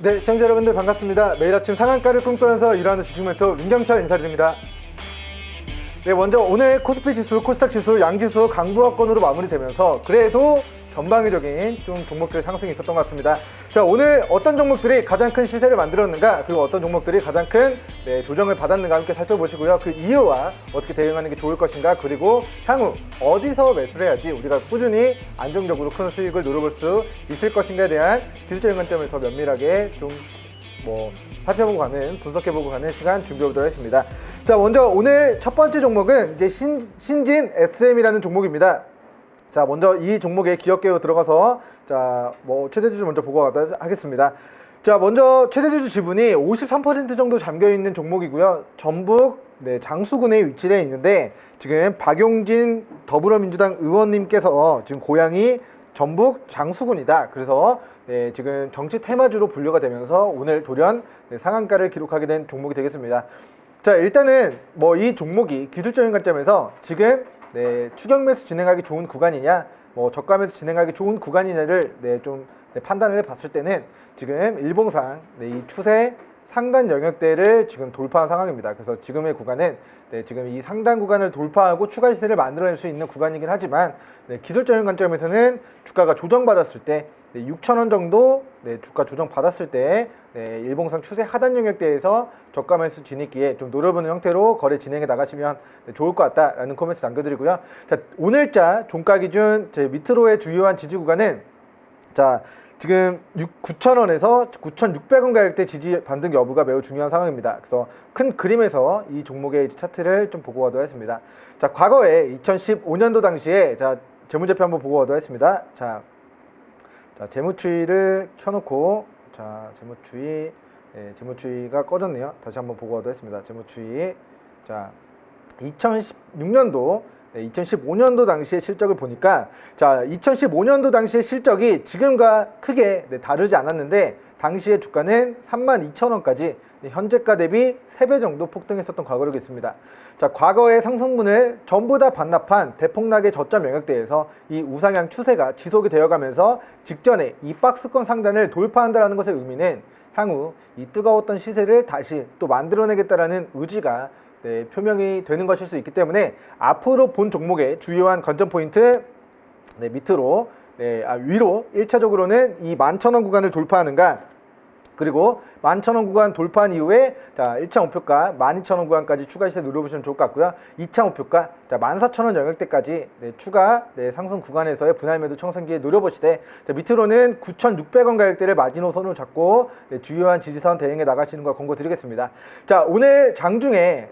네, 시청자 여러분들 반갑습니다. 매일 아침 상한가를 꿈꾸면서 일하는 주식 멘토 민경철 인사드립니다. 네, 먼저 오늘 코스피 지수, 코스닥 지수, 양지수 강보합권으로 마무리되면서 그래도 전방위적인 좀 종목들의 상승이 있었던 것 같습니다. 자, 오늘 어떤 종목들이 가장 큰 시세를 만들었는가, 그리고 어떤 종목들이 가장 큰 조정을 받았는가 함께 살펴보시고요. 그 이유와 어떻게 대응하는 게 좋을 것인가, 그리고 향후 어디서 매수를 해야지 우리가 꾸준히 안정적으로 큰 수익을 누려볼 수 있을 것인가에 대한 기술적인 관점에서 면밀하게 좀 살펴보고 가는, 분석해보고 가는 시간 준비해보도록 하겠습니다. 자, 먼저 오늘 첫 번째 종목은 이제 신진 SM이라는 종목입니다. 자, 먼저 이 종목의 기업계로 들어가서 최대주주 먼저 보고 가도록 하겠습니다. 자, 먼저 최대주주 지분이 53% 정도 잠겨있는 종목이고요. 전북 장수군에 위치해 있는데, 지금 박용진 더불어민주당 의원님께서 지금 고향이 전북 장수군이다. 그래서 지금 정치 테마주로 분류가 되면서 오늘 돌연 상한가를 기록하게 된 종목이 되겠습니다. 자, 일단은 이 종목이 기술적인 관점에서 지금 추격 매수 진행하기 좋은 구간이냐, 저가 매수 진행하기 좋은 구간이냐를 판단을 해봤을 때는 지금 일봉상 이 추세 상단 영역대를 지금 돌파한 상황입니다. 그래서 지금의 구간은 지금 이 상단 구간을 돌파하고 추가 시세를 만들어낼 수 있는 구간이긴 하지만 기술적인 관점에서는 주가가 조정받았을 때 6,000원 정도 주가 조정받았을 때 일봉상 추세 하단 영역대에서 저가 매수 진입기에 좀 노려보는 형태로 거래 진행해 나가시면 좋을 것 같다라는 코멘트 남겨드리고요. 자, 오늘자 종가 기준 제 밑으로의 주요한 지지 구간은 지금 9,000원에서 9,600원 가격대 지지 반등 여부가 매우 중요한 상황입니다. 그래서 큰 그림에서 이 종목의 차트를 좀 보고 가도록 하겠습니다. 자, 과거에 2015년도 당시에 재무제표 한번 보고 가도록 하겠습니다. 자, 재무추이를 켜놓고, 재무추이가 꺼졌네요. 다시 한번 보고 가도록 하겠습니다. 재무추이. 자, 2015년도 당시의 실적을 보니까, 2015년도 당시의 실적이 지금과 크게 다르지 않았는데, 당시의 주가는 32,000원까지 현재가 대비 3배 정도 폭등했었던 과거력이 있습니다. 자, 과거의 상승분을 전부 다 반납한 대폭락의 저점 영역대에서 이 우상향 추세가 지속이 되어가면서 직전에 이 박스권 상단을 돌파한다는 것의 의미는 향후 이 뜨거웠던 시세를 다시 또 만들어내겠다라는 의지가 표명이 되는 것일 수 있기 때문에 앞으로 본 종목의 주요한 관전 포인트 위로 1차적으로는 이 11,000원 구간을 돌파하는가, 그리고 11,000원 구간 돌파한 이후에 1차 목표가 12,000원 구간까지 추가 시세 누려보시면 좋을 것 같고요. 2차 목표가 14,000원 영역대까지 추가 상승 구간에서의 분할 매도 청산기에 노려보시되, 밑으로는 9,600원 가격대를 마지노선으로 잡고 주요한 지지선 대응해 나가시는 걸 권고드리겠습니다. 자, 오늘 장중에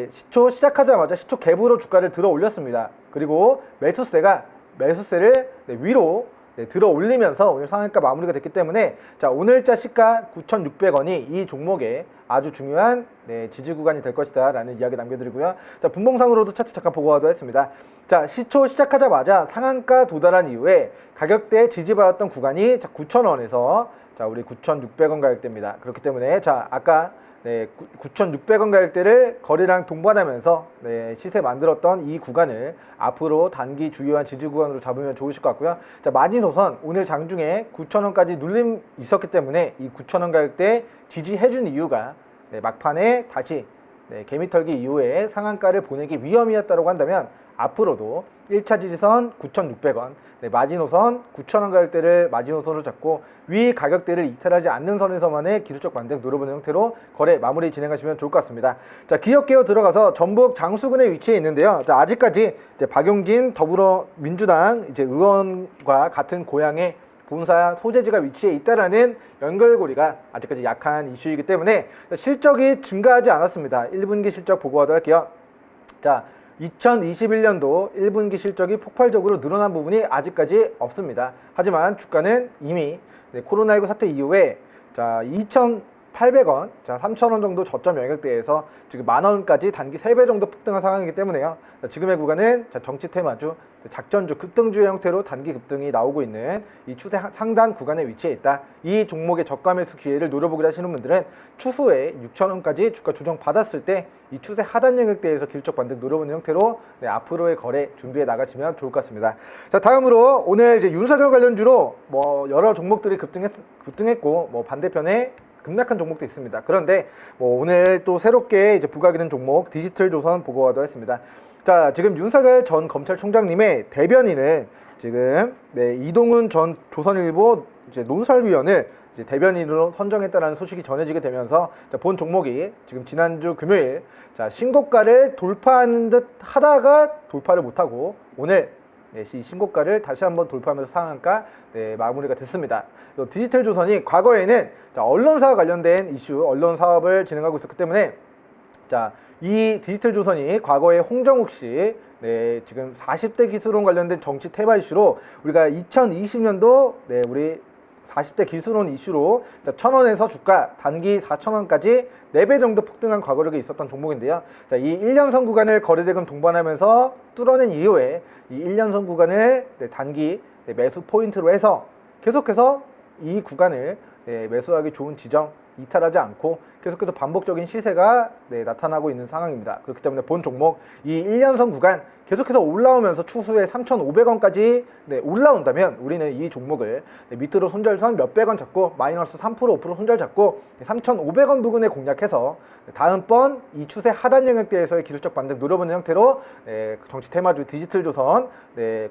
시초 시작하자마자 시초 갭으로 주가를 들어 올렸습니다. 그리고 매수세를 위로 들어 올리면서 오늘 상한가 마무리가 됐기 때문에 오늘자 시가 9,600원이 이 종목의 아주 중요한 지지 구간이 될 것이다 라는 이야기 남겨드리고요. 자, 분봉상으로도 차트 잠깐 보고 가도록 하겠습니다. 자, 시초 시작하자마자 상한가 도달한 이후에 가격대 지지받았던 구간이 9,000원에서 우리 9,600원 가격대입니다. 그렇기 때문에 아까 9,600원 가격대를 거래량 동반하면서 시세 만들었던 이 구간을 앞으로 단기 주요한 지지 구간으로 잡으면 좋으실 것 같고요. 자, 마지노선 오늘 장중에 9,000원까지 눌림 있었기 때문에 이 9,000원 가격대 지지해준 이유가 막판에 다시 개미털기 이후에 상한가를 보내기 위험이었다고 한다면 앞으로도 1차 지지선 9,600원, 마지노선 9,000원 가격대를 마지노선으로 잡고 위 가격대를 이탈하지 않는 선에서만의 기술적 반등 노려보는 형태로 거래 마무리 진행하시면 좋을 것 같습니다. 자, 기업계로 들어가서 전북 장수군에 위치해 있는데요. 자, 아직까지 박용진 더불어민주당 의원과 같은 고향의 본사 소재지가 위치해 있다라는 연결고리가 아직까지 약한 이슈이기 때문에 실적이 증가하지 않았습니다. 1분기 실적 보고 하도록 할게요. 자, 2021년도 1분기 실적이 폭발적으로 늘어난 부분이 아직까지 없습니다. 하지만 주가는 이미 코로나19 사태 이후에 800원, 자 3,000원 정도 저점 영역대에서 지금 만원까지 단기 3배 정도 폭등한 상황이기 때문에요. 자, 지금의 구간은 자, 정치 테마주, 작전주, 급등주의 형태로 단기 급등이 나오고 있는 이 추세 상단 구간에 위치해 있다. 이 종목의 저가 매수 기회를 노려보기로 하시는 분들은 추후에 6,000원까지 주가 조정 받았을 때 이 추세 하단 영역대에서 길적 반등 노려보는 형태로 앞으로의 거래 준비해 나가시면 좋을 것 같습니다. 자, 다음으로 오늘 이제 윤석열 관련주로 뭐 여러 종목들이 급등했고 뭐 반대편에 급락한 종목도 있습니다. 그런데 뭐 오늘 또 새롭게 이제 부각이 된 종목 디지털조선 보고 가도록 하겠습니다. 자, 지금 윤석열 전 검찰총장님의 대변인을 지금 이동훈 전 조선일보 이제 논설위원을 이제 대변인으로 선정했다는 소식이 전해지게 되면서 자, 본 종목이 지금 지난주 금요일 자, 신고가를 돌파하는 듯 하다가 돌파를 못하고 오늘 이 신고가를 다시 한번 돌파하면서 상한가 마무리가 됐습니다. 그래서 디지털조선이 과거에는 자, 언론사와 관련된 이슈, 언론 사업을 진행하고 있었기 때문에 자, 이 디지털조선이 과거에 홍정욱 씨 지금 40대 기술론 관련된 정치 테마 이슈로 우리가 2020년도 우리 40대 기술론 이슈로 1,000원에서 주가 단기 4,000원까지 4배 정도 폭등한 과거력이 있었던 종목인데요. 자, 이 1년선 구간을 거래대금 동반하면서 뚫어낸 이후에 이 1년선 구간을 단기 매수 포인트로 해서 계속해서 이 구간을 매수하기 좋은 지점 이탈하지 않고 계속해서 반복적인 시세가 나타나고 있는 상황입니다. 그렇기 때문에 본 종목 이 1년선 구간 계속해서 올라오면서 추후에 3,500원까지 올라온다면 우리는 이 종목을 밑으로 손절선 몇백 원 잡고 마이너스 3% 5% 손절 잡고 3,500원 부근에 공략해서 다음번 이 추세 하단 영역대에서의 기술적 반등 노려보는 형태로 정치 테마주 디지털조선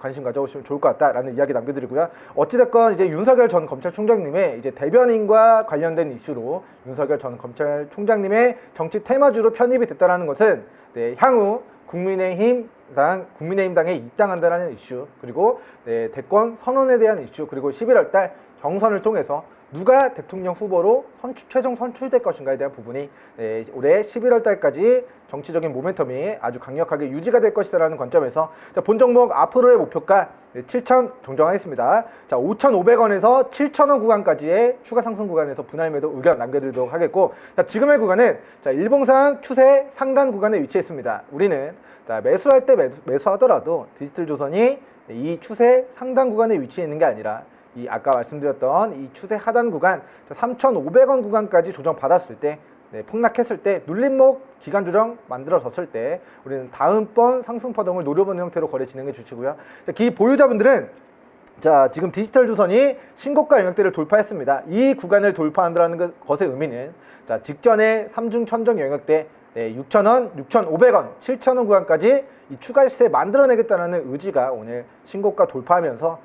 관심 가져오시면 좋을 것 같다라는 이야기 남겨드리고요. 어찌됐건 이제 윤석열 전 검찰총장님의 이제 대변인과 관련된 이슈로 윤석열 전 검찰총장님의 정치 테마주로 편입이 됐다는 것은 향후 국민의힘당에 입당한다는 이슈, 그리고 대권 선언에 대한 이슈, 그리고 11월달 경선을 통해서 누가 대통령 후보로 최종 선출될 것인가에 대한 부분이 올해 11월달까지 정치적인 모멘텀이 아주 강력하게 유지가 될 것이다라는 관점에서 자, 본 종목 앞으로의 목표가 7,000 정정하겠습니다. 자, 5,500원에서 7,000원 구간까지의 추가 상승 구간에서 분할 매도 의견 남겨드리도록 하겠고, 자, 지금의 구간은 자, 일봉상 추세 상단 구간에 위치했습니다. 우리는 자, 매수할 때 매수하더라도 디지털조선이 이 추세 상단 구간에 위치해 있는 게 아니라 이 아까 말씀드렸던 이 추세 하단 구간 3,500원 구간까지 조정 받았을 때 폭락했을 때 눌림목 기간 조정 만들어졌을 때 우리는 다음번 상승 파동을 노려보는 형태로 거래 진행해 주시고요. 자, 기 보유자분들은 자, 지금 디지털조선이 신고가 영역대를 돌파했습니다. 이 구간을 돌파한다는 것의 의미는 자, 직전에 삼중 천정 영역대 6,000원, 6,500원, 7,000원 구간까지 이 추가 시세 만들어내겠다는 의지가 오늘 신고가 돌파하면서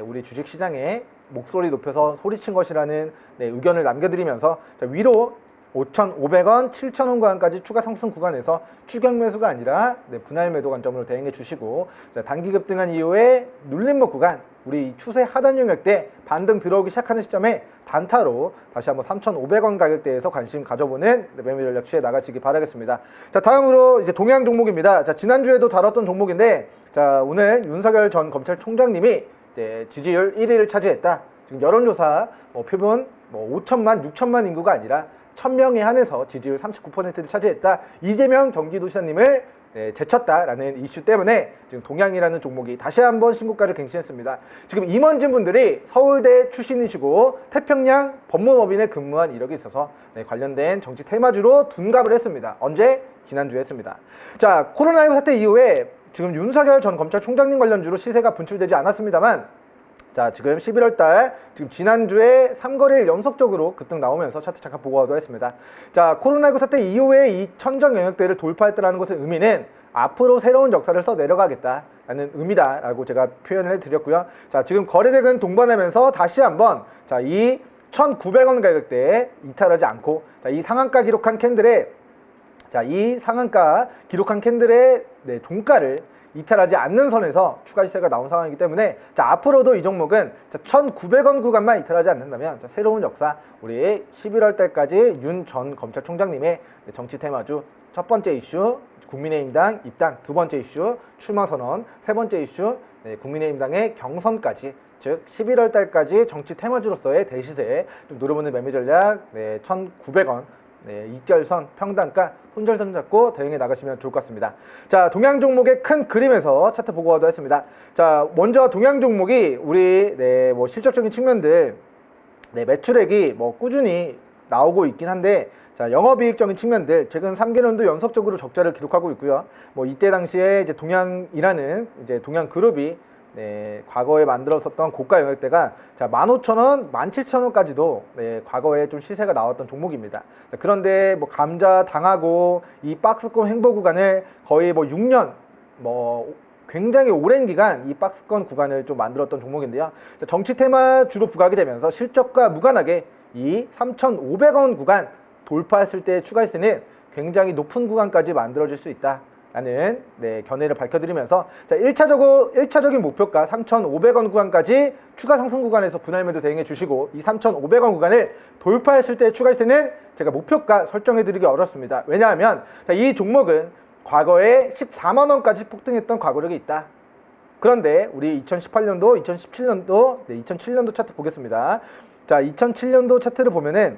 우리 주식시장에 목소리 높여서 소리친 것이라는 의견을 남겨드리면서 자, 위로 5,500원, 7,000원 구간까지 추가 상승 구간에서 추격 매수가 아니라 분할 매도 관점으로 대응해 주시고 자, 단기 급등한 이후에 눌림목 구간 우리 추세 하단 영역대 반등 들어오기 시작하는 시점에 단타로 다시 한번 3,500원 가격대에서 관심 가져보는 매매 전략 취해 나가시기 바라겠습니다. 자, 다음으로 이제 동향 종목입니다. 자, 지난주에도 다뤘던 종목인데 자, 오늘 윤석열 전 검찰총장님이 지지율 1위를 차지했다. 지금 여론조사 표본 5천만, 6천만 인구가 아니라 1,000명에 한해서 지지율 39%를 차지했다. 이재명 경기도지사님을 제쳤다라는 이슈 때문에 지금 동향이라는 종목이 다시 한번 신고가를 갱신했습니다. 지금 임원진 분들이 서울대 출신이시고 태평양 법무법인에 근무한 이력이 있어서 관련된 정치 테마주로 둔갑을 했습니다. 언제? 지난주에 했습니다. 자, 코로나19 사태 이후에 지금 윤석열 전 검찰총장님 관련주로 시세가 분출되지 않았습니다만 자, 지금 11월달 지금 지난주에 3거래일 연속적으로 급등 나오면서 차트 잠깐 보고 가도록 하겠습니다. 자, 코로나19 사태 이후에 이 천정 영역대를 돌파했다는 것의 의미는 앞으로 새로운 역사를 써 내려가겠다라는 의미다라고 제가 표현을 해드렸고요. 자, 지금 거래대금 동반하면서 다시 한번 자, 이 1,900원 가격대에 이탈하지 않고 자, 이 상한가 기록한 캔들의 자, 이 상한가 기록한 캔들의 종가를 이탈하지 않는 선에서 추가 시세가 나온 상황이기 때문에 자, 앞으로도 이 종목은 1,900원 구간만 이탈하지 않는다면 자, 새로운 역사 우리 11월 달까지 윤 전 검찰총장님의 정치 테마주 첫 번째 이슈 국민의힘당 입당, 두 번째 이슈 출마 선언, 세 번째 이슈 국민의힘당의 경선까지 즉 11월 달까지 정치 테마주로서의 대시세 좀 노려보는 매매 전략 1,900원 이결선 평단가 손절선 잡고 대응해 나가시면 좋을 것 같습니다. 자, 동향 종목의 큰 그림에서 차트 보고 가도록 하겠습니다. 자, 먼저 동향 종목이 우리 뭐 실적적인 측면들 매출액이 뭐 꾸준히 나오고 있긴 한데, 자, 영업이익적인 측면들 최근 3개년도 연속적으로 적자를 기록하고 있고요. 뭐 이때 당시에 이제 동향이라는 이제 동향그룹이 과거에 만들었었던 고가 영역대가 자 15,000원, 17,000원까지도 과거에 좀 시세가 나왔던 종목입니다. 자, 그런데 뭐 감자 당하고 이 박스권 횡보 구간을 거의 뭐 6년 뭐 굉장히 오랜 기간 이 박스권 구간을 좀 만들었던 종목인데요. 자, 정치 테마 주로 부각이 되면서 실적과 무관하게 이 3,500원 구간 돌파했을 때 추가 시세는 굉장히 높은 구간까지 만들어질 수 있다 라는 견해를 밝혀드리면서, 자, 1차적인 목표가 3,500원 구간까지 추가 상승 구간에서 분할 매도 대응해 주시고, 이 3,500원 구간을 돌파했을 때 추가 시세는 제가 목표가 설정해 드리기 어렵습니다. 왜냐하면 이 종목은 과거에 14만원까지 폭등했던 과거력이 있다. 그런데 우리 2018년도, 2017년도, 2007년도 차트 보겠습니다. 자, 2007년도 차트를 보면은,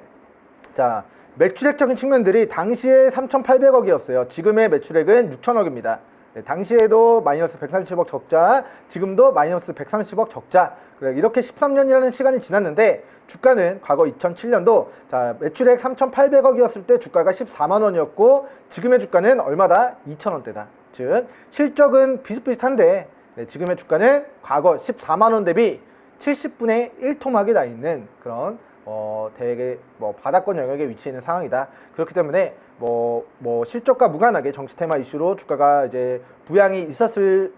자, 매출액적인 측면들이 당시에 3,800억이었어요. 지금의 매출액은 6,000억입니다. 당시에도 마이너스 130억 적자, 지금도 마이너스 130억 적자. 이렇게 13년이라는 시간이 지났는데 주가는 과거 2007년도 자, 매출액 3,800억이었을 때 주가가 14만원이었고 지금의 주가는 얼마다? 2,000원대다. 즉 실적은 비슷비슷한데 지금의 주가는 과거 14만원 대비 70분의 1토막이 나 있는 그런 되게 바닥권 영역에 위치해 있는 상황이다. 그렇기 때문에 뭐 실적과 무관하게 정치 테마 이슈로 주가가 이제 부양이 있을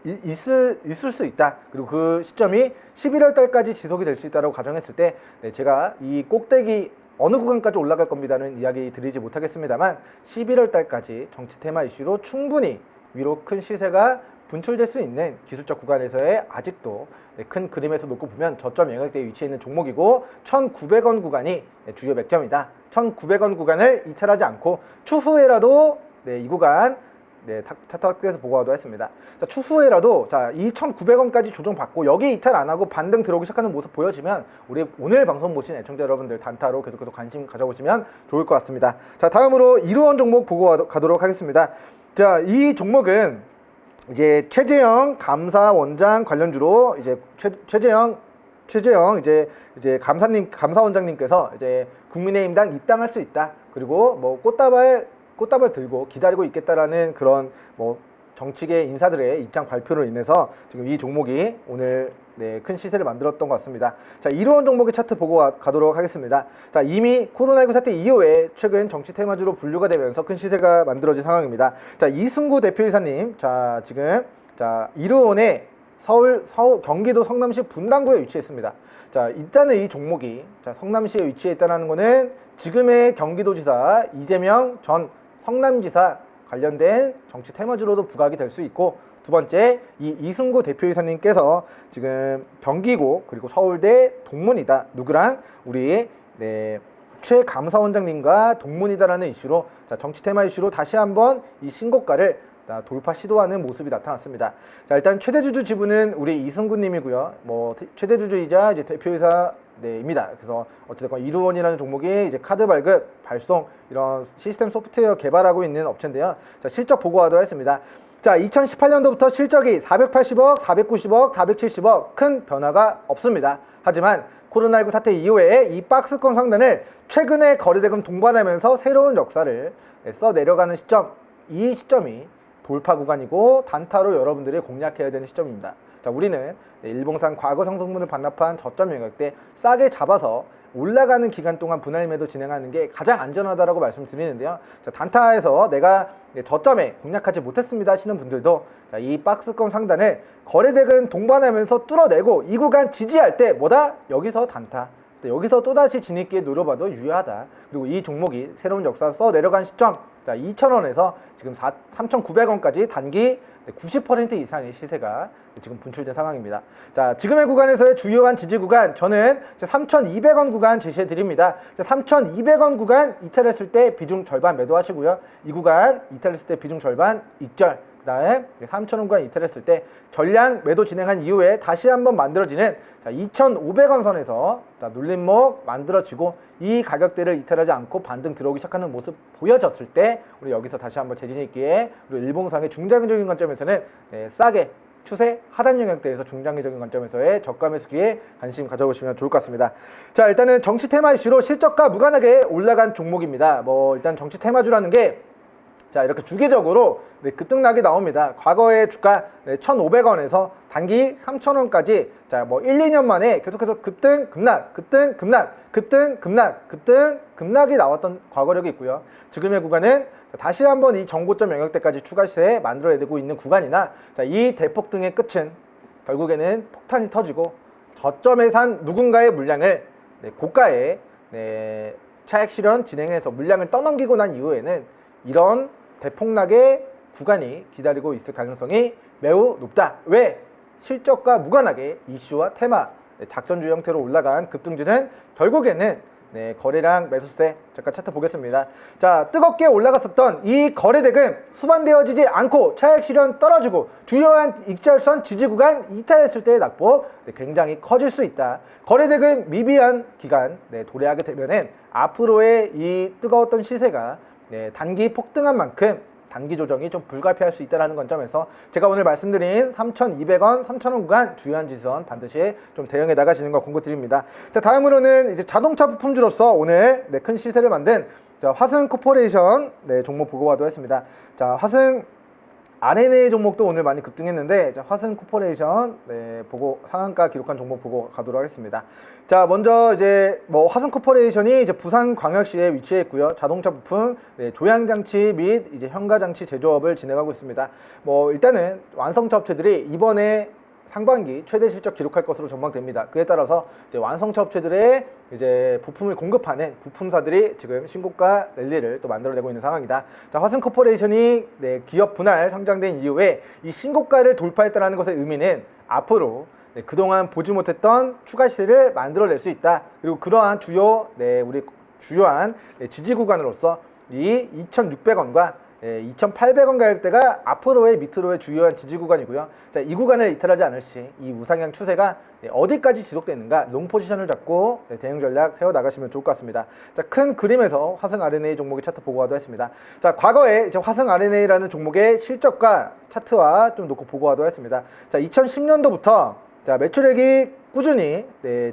수 있다. 그리고 그 시점이 11월 달까지 지속이 될 수 있다고 가정했을 때 제가 이 꼭대기 어느 구간까지 올라갈 겁니다는 이야기 드리지 못하겠습니다만 11월 달까지 정치 테마 이슈로 충분히 위로 큰 시세가 분출될 수 있는 기술적 구간에서의 아직도 큰 그림에서 놓고 보면 저점 영역대에 위치해 있는 종목이고 1,900원 구간이 주요 맥점이다. 1,900원 구간을 이탈하지 않고 추후에라도 이 구간 차트 학교에서 보고하도록 했습니다. 자, 추후에라도 자, 이 1,900원까지 조정받고 여기 이탈 안 하고 반등 들어오기 시작하는 모습 보여지면 우리 오늘 방송 보신 애청자 여러분들 단타로 계속해서 관심 가져보시면 좋을 것 같습니다. 자, 다음으로 이루원 종목 보고 가도록 하겠습니다. 자, 이 종목은 이제 최재형 감사원장 관련주로 이제 최재형 이제 감사원장님께서 이제 국민의힘당 입당할 수 있다. 그리고 뭐 꽃다발 들고 기다리고 있겠다라는 그런 뭐 정치계 인사들의 입장 발표로 인해서 지금 이 종목이 오늘 큰 시세를 만들었던 것 같습니다. 자, 이루원 종목의 차트 보고 가도록 하겠습니다. 자, 이미 코로나19 사태 이후에 최근 정치 테마주로 분류가 되면서 큰 시세가 만들어진 상황입니다. 자, 이승구 대표이사님, 자, 지금 자, 이루원의 서울 경기도 성남시 분당구에 위치했습니다. 자, 일단은 이 종목이 자, 성남시에 위치해 있다는 것은 지금의 경기도지사 이재명 전 성남지사 관련된 정치 테마주로도 부각이 될 수 있고, 두 번째, 이 이승구 대표이사님께서 지금 경기고 그리고 서울대 동문이다. 누구랑? 우리 최 감사원장님과 동문이다라는 이슈로 자, 정치 테마 이슈로 다시 한번 이 신고가를 돌파 시도하는 모습이 나타났습니다. 자, 일단 최대주주 지분은 우리 이승구님이고요. 뭐 최대주주이자 이제 대표이사 입니다. 그래서 어쨌든 이루원이라는 종목이 이제 카드 발급, 발송 이런 시스템 소프트웨어 개발하고 있는 업체인데요. 자, 실적 보고하도록 하겠습니다. 자, 2018년도부터 실적이 480억, 490억, 470억 큰 변화가 없습니다. 하지만 코로나19 사태 이후에 이 박스권 상단을 최근에 거래대금 동반하면서 새로운 역사를 써 내려가는 시점, 이 시점이 돌파 구간이고 단타로 여러분들이 공략해야 되는 시점입니다. 자, 우리는 일봉상 과거 상승분을 반납한 저점 영역대 싸게 잡아서 올라가는 기간 동안 분할 매도 진행하는 게 가장 안전하다라고 말씀드리는데요. 자, 단타에서 내가 저점에 공략하지 못했습니다 하시는 분들도 자, 이 박스권 상단을 거래대금 동반하면서 뚫어내고 이 구간 지지할 때 뭐다? 여기서 단타. 여기서 또다시 진입기에 노려봐도 유효하다. 그리고 이 종목이 새로운 역사 써 내려간 시점 자, 2,000원에서 지금 3,900원까지 단기 90% 이상의 시세가 지금 분출된 상황입니다. 자, 지금의 구간에서의 주요한 지지 구간 저는 3,200원 구간 제시해 드립니다. 3,200원 구간 이탈했을 때 비중 절반 매도하시고요. 이 구간 이탈했을 때 비중 절반 익절. 그다음 3,000원 구간 이탈했을 때 전량 매도 진행한 이후에 다시 한번 만들어지는 2,500원 선에서 눌림목 만들어지고 이 가격대를 이탈하지 않고 반등 들어오기 시작하는 모습 보여졌을 때 우리 여기서 다시 한번 재진 있기에 그리고 일봉상의 중장기적인 관점에서는 싸게 추세 하단 영역대에서 중장기적인 관점에서의 저가 매수기에 관심 가져보시면 좋을 것 같습니다. 자, 일단은 정치 테마 이슈로 실적과 무관하게 올라간 종목입니다. 일단 정치 테마주라는 게 자, 이렇게 주기적으로 급등락이 나옵니다. 과거의 주가 1,500원에서 단기 3,000원까지 자, 1, 2년 만에 계속해서 급등, 급락, 급등, 급락, 급등, 급락, 급등, 급락이 나왔던 과거력이 있고요. 지금의 구간은 다시 한번 이 정고점 영역대까지 추가 시세 만들어내고 있는 구간이나 자, 이 대폭등의 끝은 결국에는 폭탄이 터지고 저점에 산 누군가의 물량을 고가에 차익 실현 진행해서 물량을 떠넘기고 난 이후에는 이런 대폭락의 구간이 기다리고 있을 가능성이 매우 높다. 왜? 실적과 무관하게 이슈와 테마, 작전주 형태로 올라간 급등주는 결국에는 거래량 매수세 잠깐 차트 보겠습니다. 자, 뜨겁게 올라갔었던 이 거래대금 수반되어지지 않고 차익 실현 떨어지고 주요한 익절선 지지 구간 이탈했을 때의 낙폭 굉장히 커질 수 있다. 거래대금 미비한 기간 도래하게 되면은 앞으로의 이 뜨거웠던 시세가 단기 폭등한 만큼 단기 조정이 좀 불가피할 수 있다는 관점에서 제가 오늘 말씀드린 3,200원, 3,000원 구간 주요한 지선 반드시 좀 대응해 나가시는 거 권고드립니다. 자, 다음으로는 이제 자동차 부품주로서 오늘 큰 시세를 만든 화승 코퍼레이션 종목 보고 가도록 하겠습니다. 자, 화승 R&A 종목도 오늘 많이 급등했는데 화승 코퍼레이션 보고 상한가 기록한 종목 보고 가도록 하겠습니다. 자, 먼저 이제 화승 코퍼레이션이 이제 부산광역시에 위치해 있고요. 자동차 부품 조향장치 및 이제 현가장치 제조업을 진행하고 있습니다. 일단은 완성차 업체들이 이번에 상반기 최대 실적 기록할 것으로 전망됩니다. 그에 따라서 이제 완성차 업체들의 이제 부품을 공급하는 부품사들이 지금 신고가 랠리를 또 만들어내고 있는 상황이다. 자, 화승 코퍼레이션이 기업 분할 상장된 이후에 이 신고가를 돌파했다는 것의 의미는 앞으로 그동안 보지 못했던 추가 시세를 만들어낼 수 있다. 그리고 그러한 우리 주요한 지지 구간으로서 이 2,600원과 2,800원 가격대가 앞으로의 밑으로의 주요한 지지 구간이고요. 자, 이 구간을 이탈하지 않을 시 이 우상향 추세가 어디까지 지속되는가 롱 포지션을 잡고 대응 전략 세워 나가시면 좋을 것 같습니다. 자, 큰 그림에서 화승 R&A 종목의 차트 보고하도록 했습니다. 자, 과거에 이제 화승 R&A라는 종목의 실적과 차트와 좀 놓고 보고하도록 했습니다. 자, 2010년도부터 자, 매출액이 꾸준히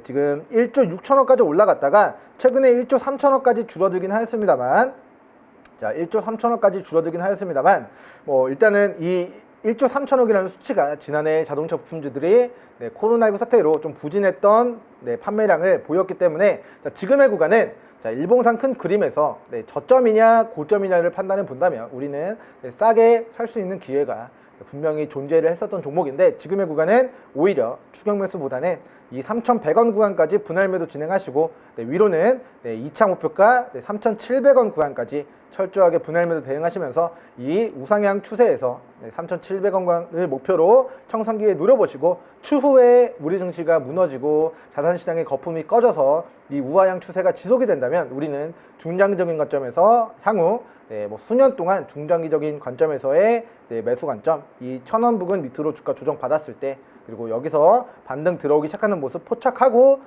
지금 1조 6천억까지 올라갔다가 최근에 1조 3천억까지 줄어들긴 하였습니다만 자, 1조 3천억까지 줄어들긴 하였습니다만 일단은 이 1조 3천억이라는 수치가 지난해 자동차 부품주들이 코로나19 사태로 좀 부진했던 판매량을 보였기 때문에 자, 지금의 구간은 자, 일봉상 큰 그림에서 저점이냐 고점이냐를 판단해 본다면 우리는 싸게 살 수 있는 기회가 분명히 존재를 했었던 종목인데 지금의 구간은 오히려 추격 매수보다는 이 3,100원 구간까지 분할 매도 진행하시고 위로는 2차 목표가 3,700원 구간까지 철저하게 분할 매도 대응하시면서 이 우상향 추세에서 3,700원 구간을 목표로 청산기에 노려보시고 추후에 우리 증시가 무너지고 자산시장의 거품이 꺼져서 이 우하향 추세가 지속이 된다면 우리는 중장기적인 관점에서 향후 수년 동안 중장기적인 관점에서의 매수 관점 이 1,000원 부근 밑으로 주가 조정 받았을 때 그리고 여기서 반등 들어오기 시작하는 모습 포착하고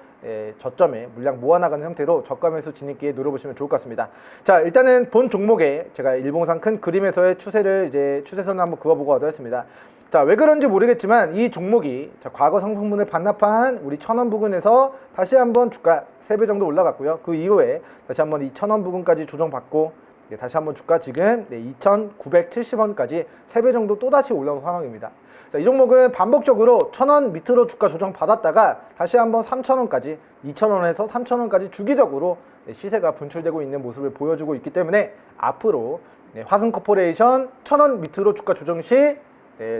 저점에 물량 모아나가는 형태로 저가 매수 진입기에 노려보시면 좋을 것 같습니다. 자, 일단은 본 종목에 제가 일봉상 큰 그림에서의 추세를 이제 추세선을 한번 그어보고 하도록 했습니다. 자, 왜 그런지 모르겠지만 이 종목이 자, 과거 상승분을 반납한 우리 1,000원 부근에서 다시 한번 주가 3배 정도 올라갔고요. 그 이후에 다시 한번 이 1,000원 부근까지 조정받고 다시 한번 주가 지금 2,970원까지 3배 정도 또다시 올라온 상황입니다. 자, 이 종목은 반복적으로 1,000원 밑으로 주가 조정 받았다가 다시 한번 3,000원까지 2,000원에서 3,000원까지 주기적으로 시세가 분출되고 있는 모습을 보여주고 있기 때문에 앞으로 화승 코퍼레이션 1,000원 밑으로 주가 조정 시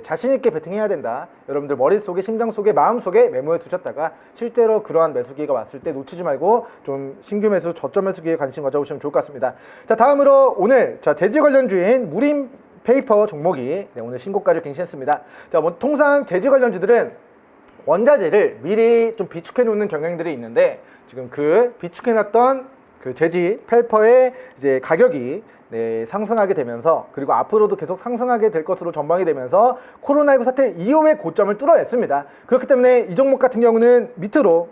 자신있게 베팅해야 된다. 여러분들 머릿속에 심장속에 마음속에 메모해 두셨다가 실제로 그러한 매수기회가 왔을 때 놓치지 말고 좀 신규 매수 저점 매수기에 관심 가져보시면 좋을 것 같습니다. 자, 다음으로 오늘 재질 관련주인 무림 페이퍼 종목이 오늘 신고가를 갱신했습니다. 자, 통상 재질 관련주들은 원자재를 미리 좀 비축해 놓는 경향들이 있는데 지금 그 비축해 놨던 그 제지 펠퍼의 이제 가격이 상승하게 되면서, 그리고 앞으로도 계속 상승하게 될 것으로 전망이 되면서 코로나19 사태 이후의 고점을 뚫어냈습니다. 그렇기 때문에 이 종목 같은 경우는 밑으로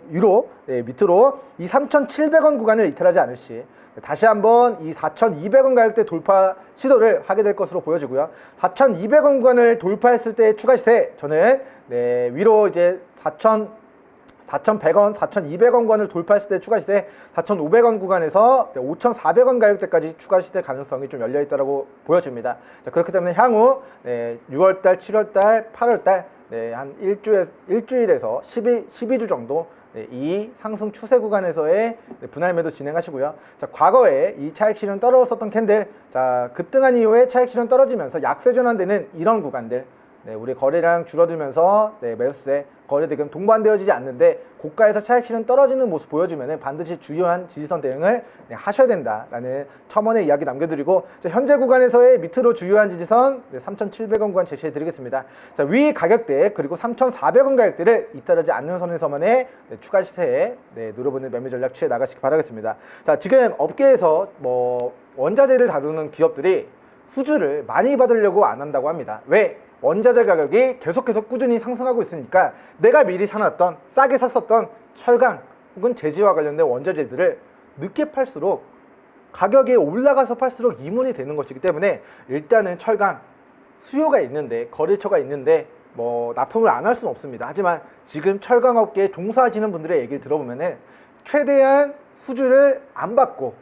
밑으로 이 3,700원 구간을 이탈하지 않을 시 다시 한번 이 4,200원 가격대 돌파 시도를 하게 될 것으로 보여지고요. 4,200원 구간을 돌파했을 때 추가 시세, 저는 위로 이제 4,100원, 4,200원 구간을 돌파했을 때 추가 시세 4,500원 구간에서 5,400원 가격대까지 추가 시세 가능성이 좀 열려있다고 보여집니다. 자, 그렇기 때문에 향후 6월달, 7월달, 8월달 한 일주일에서 12주 정도 이 상승 추세 구간에서의 분할 매도 진행하시고요. 자, 과거에 이 차익 실현 떨어졌었던 캔들, 자, 급등한 이후에 차익 실현 떨어지면서 약세 전환되는 이런 구간들, 우리 거래량 줄어들면서 매수세, 거래 대금 동반되어지지 않는데 고가에서 차익 실현 떨어지는 모습 보여주면 반드시 주요한 지지선 대응을 하셔야 된다라는 첨언의 이야기 남겨드리고, 자, 현재 구간에서의 밑으로 주요한 지지선 3,700원 구간 제시해 드리겠습니다. 자, 위 가격대 그리고 3,400원 가격대를 이탈하지 않는 선에서만의 추가 시세에 노려보는 매매 전략 취해 나가시기 바라겠습니다. 자, 지금 업계에서 원자재를 다루는 기업들이 수주를 많이 받으려고 안 한다고 합니다. 왜? 원자재 가격이 계속 꾸준히 상승하고 있으니까 내가 미리 사놨던, 싸게 샀었던 철강 혹은 제지와 관련된 원자재들을 늦게 팔수록, 가격이 올라가서 팔수록 이문이 되는 것이기 때문에 일단은 철강 수요가 있는데, 거래처가 있는데 납품을 안 할 수는 없습니다. 하지만 지금 철강업계에 종사하시는 분들의 얘기를 들어보면은 최대한 수주를 안 받고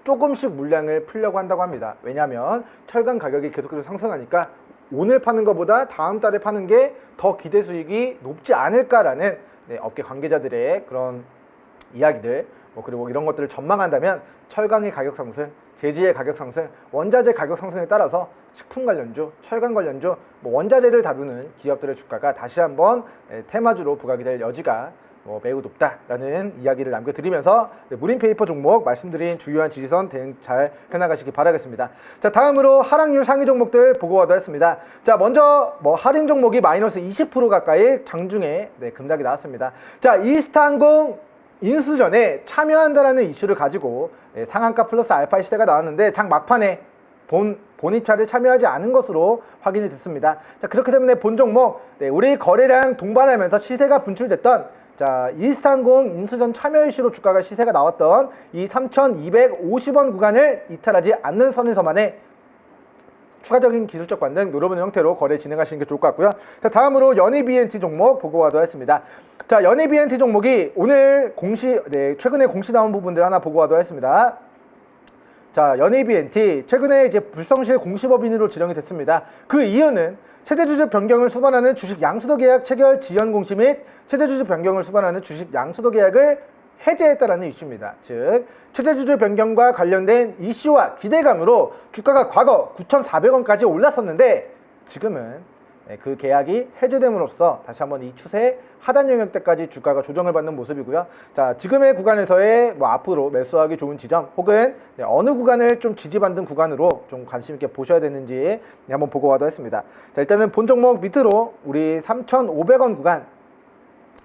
조금씩 물량을 풀려고 한다고 합니다. 왜냐하면 철강 가격이 계속해서 상승하니까 오늘 파는 것보다 다음 달에 파는 게 더 기대 수익이 높지 않을까라는 업계 관계자들의 그런 이야기들, 그리고 이런 것들을 전망한다면 철강의 가격 상승, 제지의 가격 상승, 원자재 가격 상승에 따라서 식품 관련주, 철강 관련주, 원자재를 다루는 기업들의 주가가 다시 한번 테마주로 부각이 될 여지가 매우 높다라는 이야기를 남겨드리면서 무림페이퍼 종목 말씀드린 주요한 지지선 대응 잘 해나가시기 바라겠습니다. 자, 다음으로 하락률 상위 종목들 보고 가도록 하겠습니다. 자, 먼저 할인 종목이 마이너스 20% 가까이 장중에 급락이 나왔습니다. 자, 이스타항공 인수전에 참여한다라는 이슈를 가지고 상한가 플러스 알파 시대가 나왔는데 장 막판에 본 입찰에 참여하지 않은 것으로 확인이 됐습니다. 자, 그렇기 때문에 본 종목 우리 거래량 동반하면서 시세가 분출됐던, 자, 이스타항공 인수전 참여 이슈로 주가가 시세가 나왔던 이 3,250원 구간을 이탈하지 않는 선에서만의 추가적인 기술적 반등 노려보는 형태로 거래 진행하시는 게 좋을 것 같고요. 자, 다음으로 연희 BNT 종목 보고 가도록 하겠습니다. 자, 연희 BNT 종목이 오늘 최근에 공시 나온 부분들 하나 보고 가도록 하겠습니다. 자, 연희 BNT 최근에 이제 불성실 공시법인으로 지정이 됐습니다. 그 이유는 최대주주 변경을 수반하는 주식 양수도 계약 체결 지연 공시 및 최대주주 변경을 수반하는 주식 양수도 계약을 해제했다라는 이슈입니다. 즉, 최대주주 변경과 관련된 이슈와 기대감으로 주가가 과거 9,400원까지 올랐었는데 지금은 그 계약이 해제됨으로써 다시 한번 이 추세 하단 영역대까지 주가가 조정을 받는 모습이고요. 자, 지금의 구간에서의 앞으로 매수하기 좋은 지점 혹은 어느 구간을 좀 지지받는 구간으로 좀 관심 있게 보셔야 되는지 한번 보고 가도록 하겠습니다. 자, 일단은 본 종목 밑으로 우리 3,500원 구간,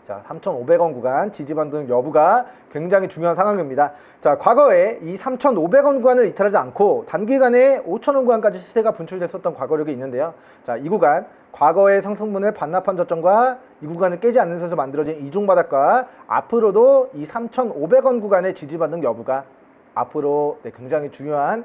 자, 3,500원 구간 지지받는 여부가 굉장히 중요한 상황입니다. 자, 과거에 이 3,500원 구간을 이탈하지 않고 단기간에 5,000원 구간까지 시세가 분출됐었던 과거력이 있는데요. 자, 이 구간 과거의 상승분을 반납한 저점과 이 구간을 깨지 않는 선에서 만들어진 이중바닥과 앞으로도 이 3,500원 구간의 지지받는 여부가 앞으로 굉장히 중요한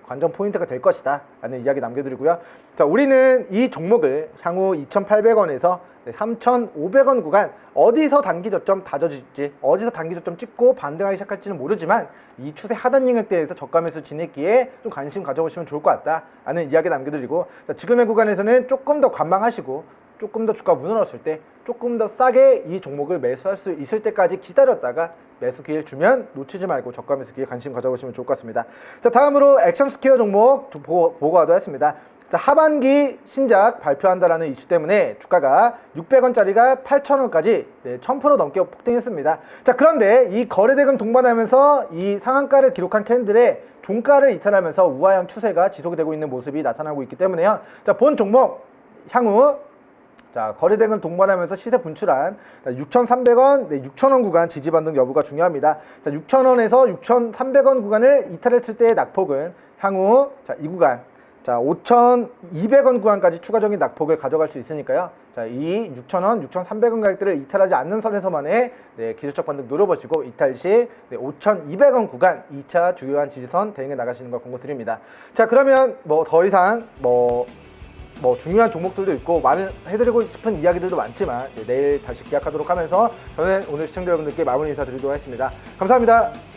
관전 포인트가 될 것이다 라는 이야기 남겨드리고요. 자, 우리는 이 종목을 향후 2,800원에서 3,500원 구간 어디서 단기 저점 다져질지, 어디서 단기 저점 찍고 반등하기 시작할지는 모르지만 이 추세 하단 영역대에서 저가 매수 진입기에 좀 관심 가져보시면 좋을 것 같다 라는 이야기 남겨드리고, 자, 지금의 구간에서는 조금 더 관망하시고 조금 더 주가 무너졌을 때 조금 더 싸게 이 종목을 매수할 수 있을 때까지 기다렸다가 매수 기회를 주면 놓치지 말고 저가 매수 기회 관심 가져보시면 좋을 것 같습니다. 자, 다음으로 액션스퀘어 종목 보고 가도록 하겠습니다. 자, 하반기 신작 발표한다라는 이슈 때문에 주가가 600원짜리가 8,000원까지 1000% 넘게 폭등했습니다. 자, 그런데 이 거래대금 동반하면서 이 상한가를 기록한 캔들의 종가를 이탈하면서 우하형 추세가 지속이 되고 있는 모습이 나타나고 있기 때문에요. 자, 본 종목 향후 자, 거래대금 동반하면서 시세 분출한 6,300원, 6,000원 구간 지지 반등 여부가 중요합니다. 자, 6,000원에서 6,300원 구간을 이탈했을 때의 낙폭은 향후 자, 이 구간 자, 5,200원 구간까지 추가적인 낙폭을 가져갈 수 있으니까요. 자, 이 6,000원, 6,300원 가격대를 이탈하지 않는 선에서만의 기술적 반등 노려보시고 이탈 시 5,200원 구간 2차 주요한 지지선 대응해 나가시는 걸 권고드립니다. 자, 그러면 뭐 더 이상 뭐 중요한 종목들도 있고 많은 해드리고 싶은 이야기들도 많지만 내일 다시 기약하도록 하면서 저는 오늘 시청자 여러분들께 마무리 인사드리도록 하겠습니다. 감사합니다.